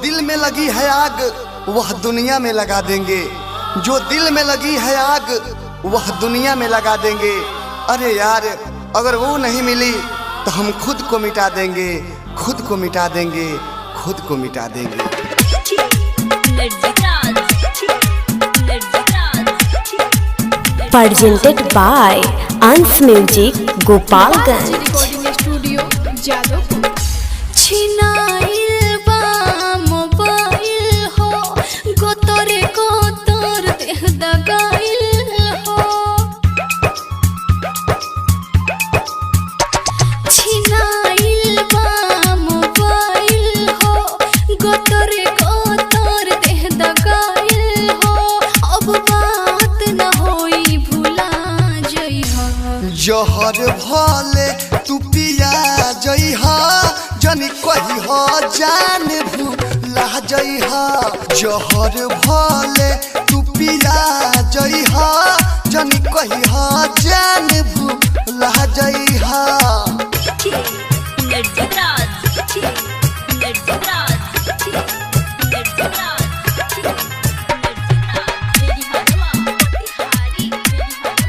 दिल में लगी है आग वह दुनिया में लगा देंगे, जो दिल में लगी है आग वह दुनिया में लगा देंगे। अरे यार अगर वो नहीं मिली तो हम खुद को मिटा देंगे, खुद को मिटा देंगे, खुद को मिटा देंगे। Presented by Ans Music Gopalganj। Recording studio Jadavpur. छिनाइल बा मोबाइल हो गोतरे गोतर देह दगाइल हो। छिनाइल बा मोबाइल हो गोतरे गोतर देह दगाइल हो। अब बात न होई भुला जइहा। जहर भले तू पिया जइहा, जनी कही हो जान भूला जइहा। जहर भले तू पिया जइहा, जनी कही हो जान भूला जइहा।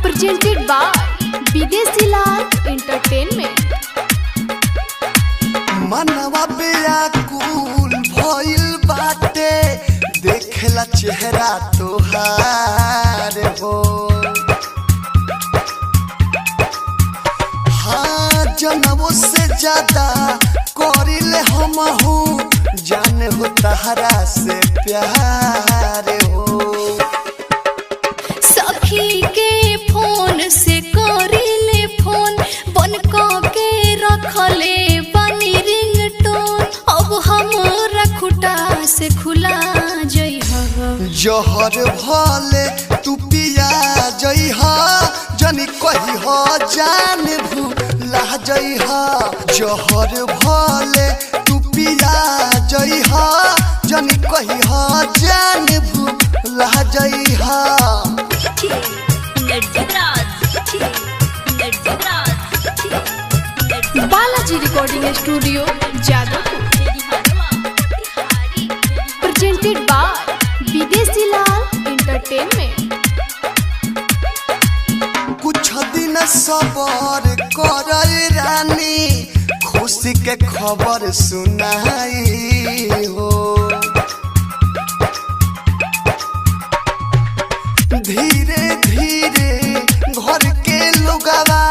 Presented by विदेशी लाल एंटरटेनमेंट। मनवा व्याकुल भइल बाटे देखेला चेहरा तोहार हो। हाँ जनमों से ज्यादा करिले हमहू, जान हो तहरा से प्यार हो। सखी के फोन से करिले फोन बन के रखले बनी रिंगटोन। अब हमरा खुटा से खुला जइहा। जहर भले तू पिया जइहा, जनी कही हो जान भूला जइहा। जहर भले तू पिया जइहा, जनी कही हो जान भूला जइहा। Balaji recording studio Jadavpur. Presented by Videshi Lal entertainment. कुछ दिन सबर कर रानी, खुशी के खबर सुनाई हो। धीरे धीरे घर के लोगवा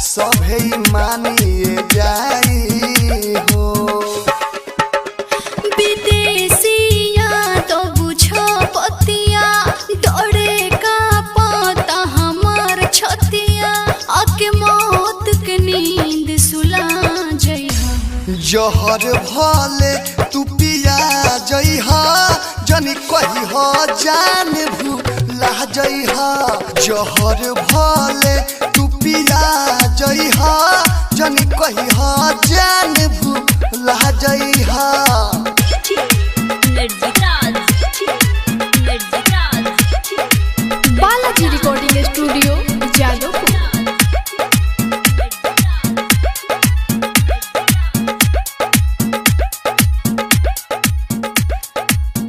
सभे मानिए जाई हो। विदेशिया तो बुझो पतिया डरे का पता हमार छतिया। आके मौत के नींद सुला जइहा। जहर भले तू पिया जइहा, जनी कही हो जान भूला जइहा। जहर भले तू पिया जइहा, जनी कही हो जान भूला जइहा। Balaji recording studio Jadavpur.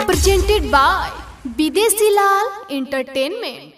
Presented by Videshi Lal entertainment.